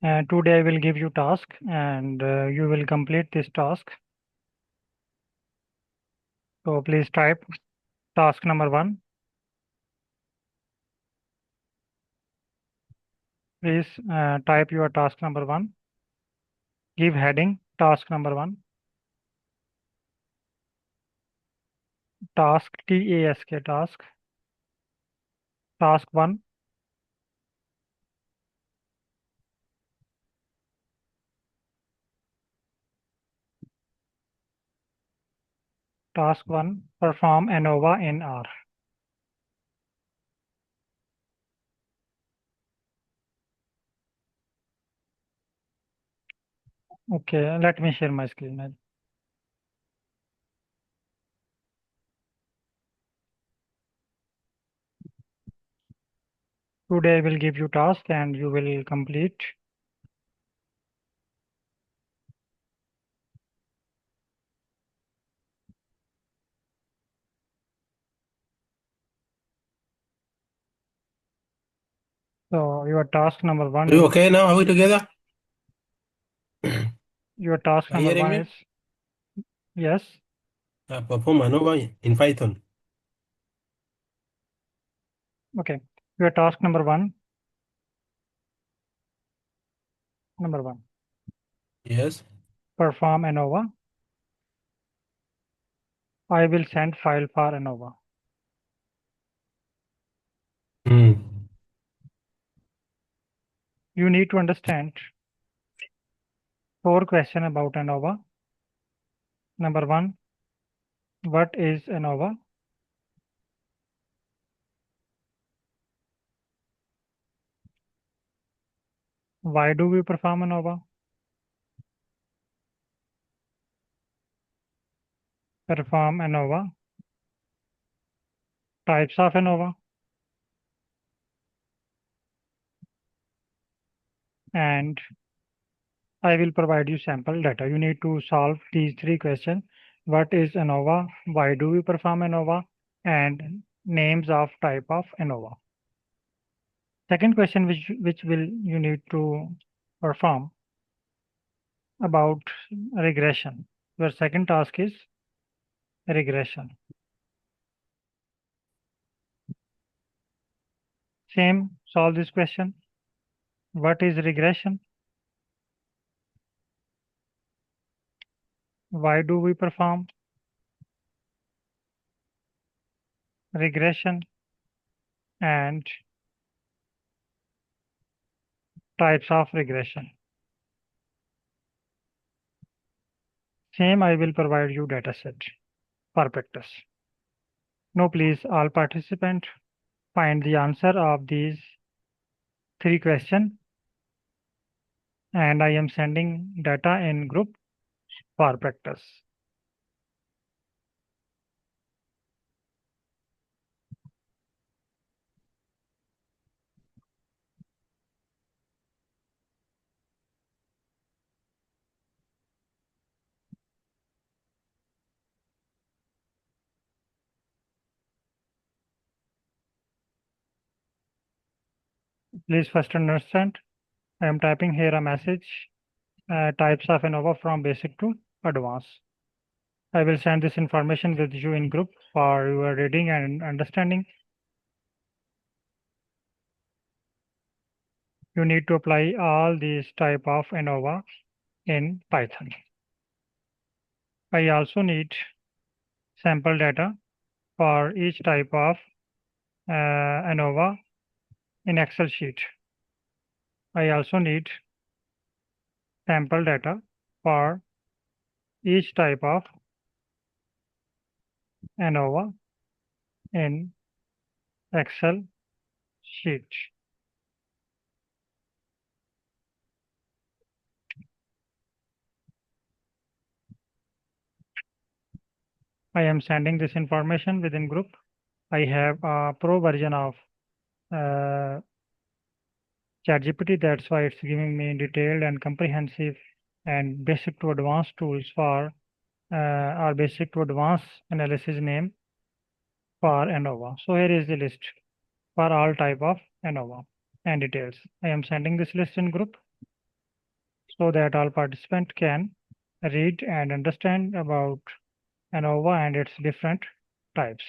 Today I will give you task and you will complete this task. So please type task number 1. Please type your task number 1. Give heading task number 1. Task TASK task. Task 1. Task 1. Perform ANOVA in R. Okay, let me share my screen now. Today I will give you task and you will complete. So your task number 1 Are you is okay now? Are we together? your task Are you number hearing 1 me? is yes. Perform ANOVA in Python. Okay. Your task number 1. Number 1. Yes. Perform ANOVA. I will send file for ANOVA. Hmm. You need to understand 4 questions about ANOVA. Number 1, what is ANOVA? Why do we perform ANOVA? Perform ANOVA. Types of ANOVA. And I will provide you sample data. You need to solve these 3 questions. What is ANOVA? Why do we perform ANOVA? And names of type of ANOVA. Second question which will you need to perform about regression. Your second task is regression. Same, solve this question. What is regression? Why do we perform regression? And types of regression. Same, I will provide you dataset for practice. Now please all participants find the answer of these 3 questions and I am sending data in group for practice. Please first understand, I am typing here a message, types of ANOVA from basic to advanced. I will send this information with you in group for your reading and understanding. You need to apply all these type of ANOVA in Python. I also need sample data for each type of ANOVA in Excel sheet. I also need sample data for each type of ANOVA in Excel sheet. I am sending this information within group. I have a pro version of ChatGPT, that's why it's giving me detailed and comprehensive and basic to advanced tools for or basic to advanced analysis name for ANOVA. So here is the list for all type of ANOVA and details. I am sending this list in group. so that all participants can read and understand about ANOVA and its different types.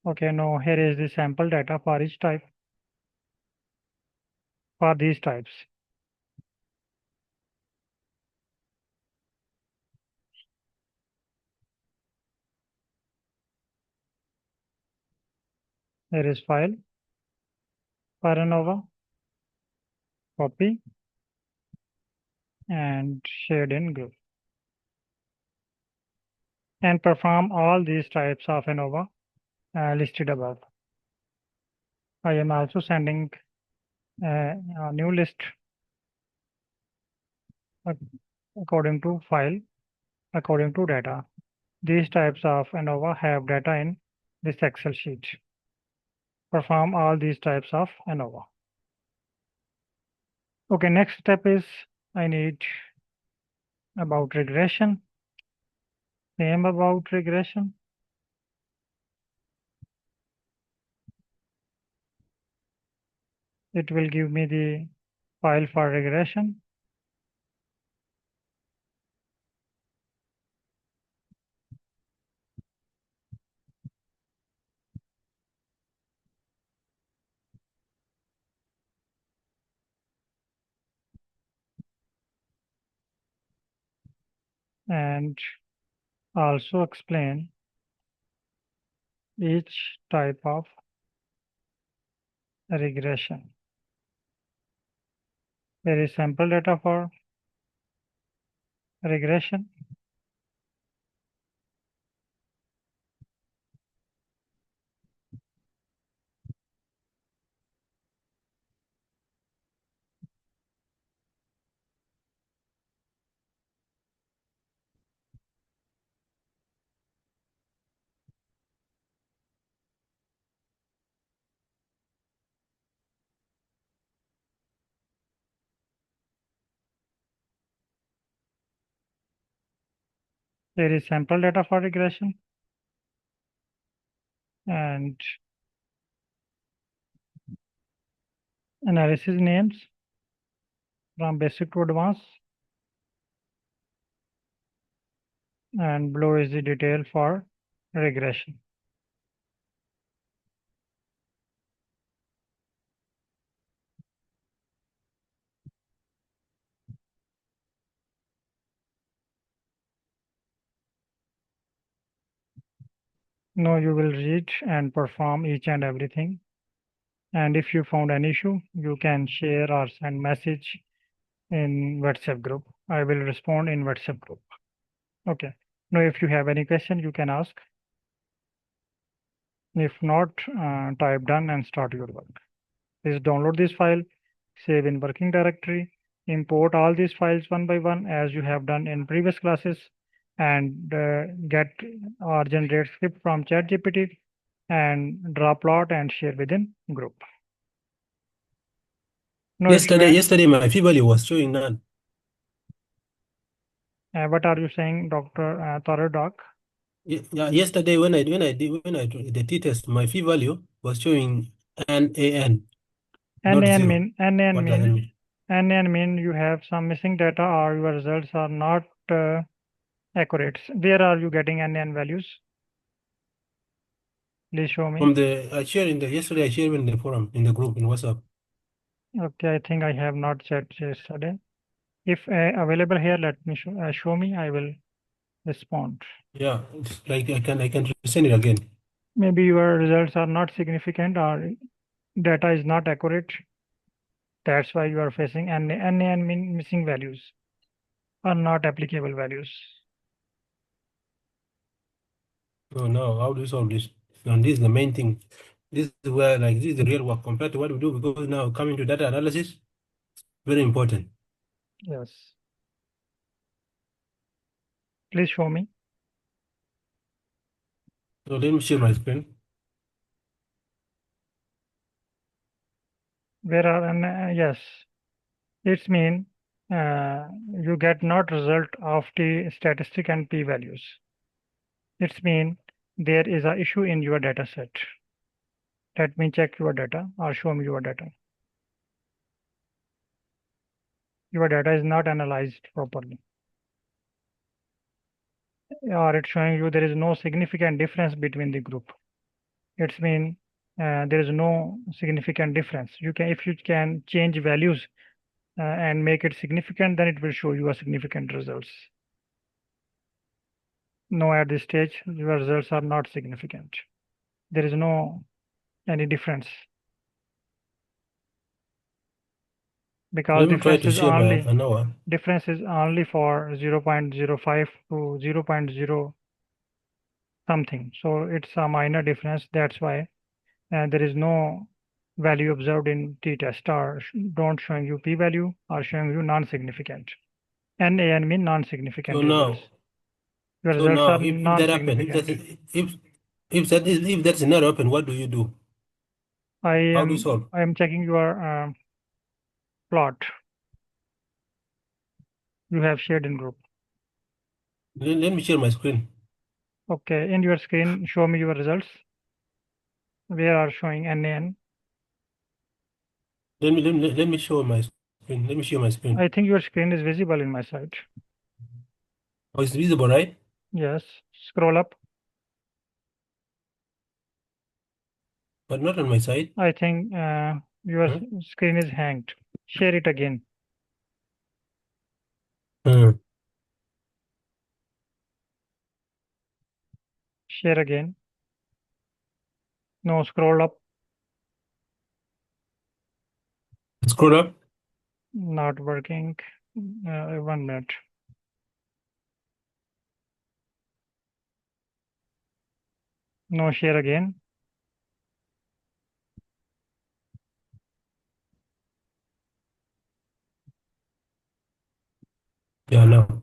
Okay, now here is the sample data for each type, for these types. Here is file for ANOVA, copy, and shared in group. And perform all these types of ANOVA listed above. I am also sending a new list according to file, according to data. These types of ANOVA have data in this Excel sheet. Perform all these types of ANOVA. Okay, next step is I need about regression. Same about regression. It will give me the file for regression. And also explain each type of regression. There is sample data for regression. There is sample data for regression. And analysis names from basic to advanced. And below is the detail for regression. Now you will read and perform each and everything. And if you found an issue, you can share or send message in WhatsApp group. I will respond in WhatsApp group. Okay. Now if you have any question, you can ask. If not, type done and start your work. Please download this file, save in working directory, import all these files one by one as you have done in previous classes, and get or generate script from ChatGPT and draw plot and share within group. No, Yesterday my phi value was showing none. What are you saying, Dr. Thorodok? Yeah, yesterday when I did the t-test, my phi value was showing NaN, not NaN zero. mean NaN What does that mean mean? NaN mean you have some missing data or your results are not accurate. Where are you getting NaN values? Please show me. From I shared yesterday I shared in the forum in the group in WhatsApp. Okay, I think I have not checked yesterday. If available here, let me show me. I will respond. Yeah, it's like I can send it again. Maybe your results are not significant or data is not accurate. That's why you are facing NaN mean missing values or not applicable values. So now how do you solve this? And this is the main thing. This is where this is the real work compared to what we do, because now coming to data analysis, very important. Yes. Please show me. So let me share my screen. Where are yes. It's mean you get not result of the statistic and p-values. It means there is a issue in your data set. Let me check your data or show me your data. Your data is not analyzed properly. Or it's showing you there is no significant difference between the group. It's mean there is no significant difference. You can, if you can change values and make it significant, then it will show you a significant results. No, at this stage, your results are not significant. There is no any difference because Let me try to share my ANOVA. difference is only for 0.05 to 0.0 something. So it's a minor difference. That's why there is no value observed in t-test or don't showing you p-value or showing you non-significant. NaN mean non-significant So results. now, Your so results now, are if that happen, non-significant. if that's not open, what do you do? How do you solve? I am checking your plot you have shared in group. Let me share my screen. Okay, in your screen, show me your results. Where are showing NaN? Let me show my screen. Let me share my screen. I think your screen is visible in my site. Oh, it's visible, right? Yes. Scroll up. But not on my side. I think your Huh? screen is hanged. Share it again. Hmm. Share again. No, scroll up. Scroll up. Not working. 1 minute. No, share again. Yeah, no.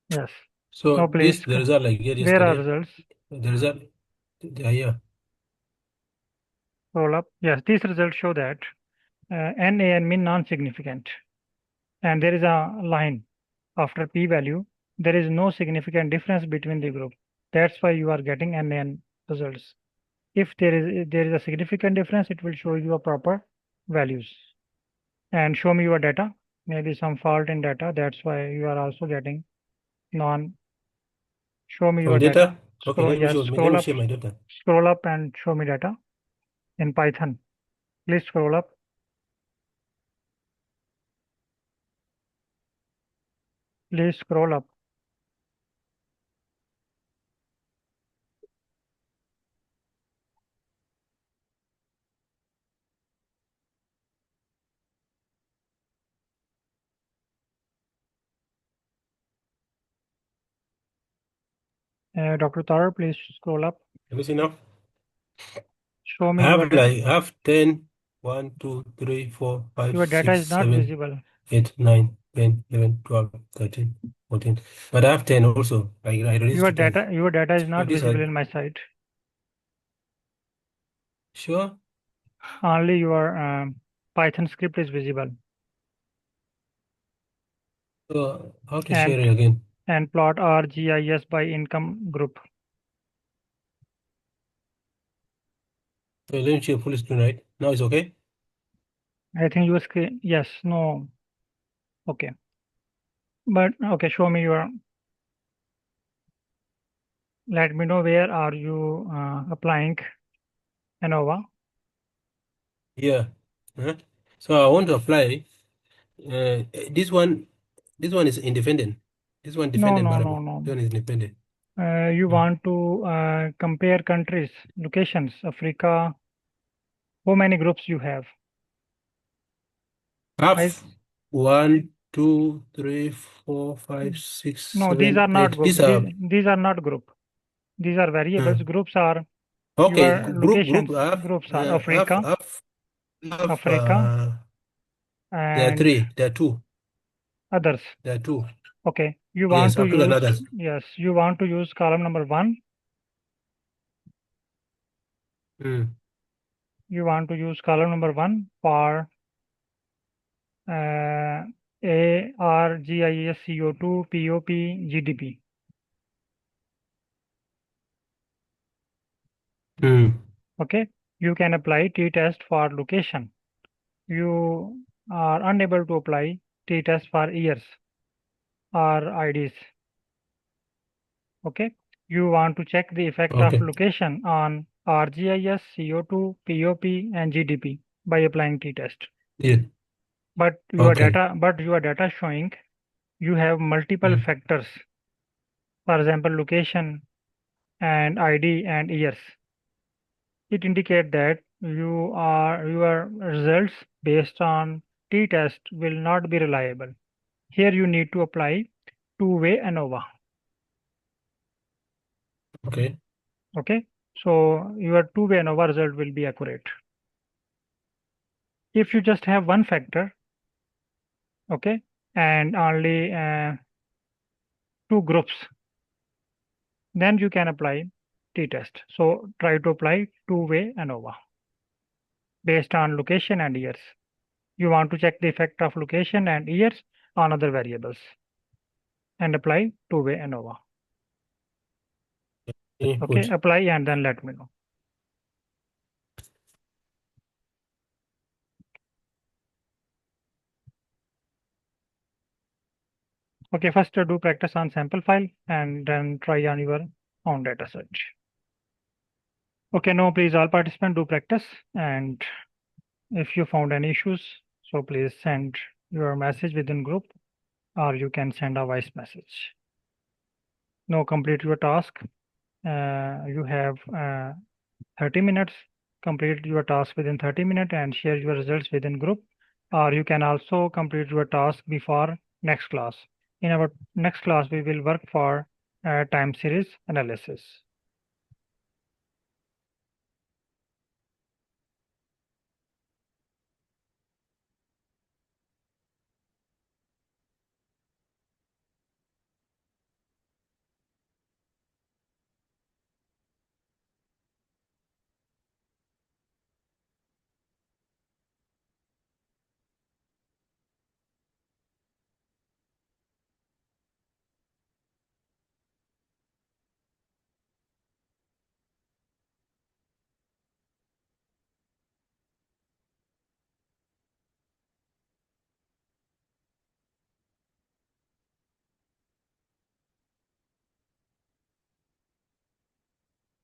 Yes. So No, this please. the result I get Where are yesterday. results? The result, yeah, yeah. Scroll up. Yes, these results show that NaN mean non-significant. And there is a line after p-value. There is no significant difference between the group. That's why you are getting NaN results. If there is a significant difference, it will show you a proper values. And show me your data. Maybe some fault in data. That's why you are also getting non. Show me Oh, your data. data. Okay, Yes, let me share my data. scroll up and show me data in Python. Please scroll up. Please scroll up. Dr. Tar, please scroll up. Let me see now. Show I me have like I have 10, 1, 2, 3, 4, 5, your data 6, is not 7, visible. 8, 9, 10, 11, 12, 13, 14. But I have 10 also. I released to 10. Your data is So not this visible I in my site. sure. Only your Python script is visible. So how to And share it again? and plot RGIS by income group. So let me share full screen, right? Now it's okay. I think your screen. Yes. No. Okay. But okay. Show me your. Let me know where are you applying ANOVA. Yeah. Huh? So I want to apply this one. This one is independent. This one No. dependent No. No. variable. No. This one is independent. You Hmm. want to compare countries, locations, Africa. How many groups you have? I Half 1, 2, 3, 4, 5, 6, No. These are 7, not 8. group. These are These are not group. These are variables. uh, Groups are okay. your Group locations. Groups are half Africa, half half. Africa, There are and three. There are two. others. There are two. Okay. You want Yes, to Africa and use, others. yes, you want to use column number 1. Hmm. You want to use column number 1 for ARGIS, CO2, POP, GDP. Okay, you can apply t-test for location. You are unable to apply t-test for years or IDs. Okay, you want to check the effect of Okay. location on ArcGIS, CO2, POP, and GDP by applying t-test. Yeah. But your data showing you have multiple factors. For example, location and ID and years. It indicates that your results based on t-test will not be reliable. Here you need to apply two-way ANOVA. Okay. Okay, so your two-way ANOVA result will be accurate. If you just have one factor, okay, and only two groups, then you can apply t-test. So try to apply two-way ANOVA based on location and years. You want to check the effect of location and years on other variables and apply two-way ANOVA. Okay, apply and then let me know. Okay, first do practice on sample file and then try on your own data set. Okay, now please all participants do practice, and if you found any issues, so please send your message within group or you can send a voice message. Now complete your task. You have 30 minutes. Complete your task within 30 minutes and share your results within group, or you can also complete your task before next class. In our next class, we will work for time series analysis.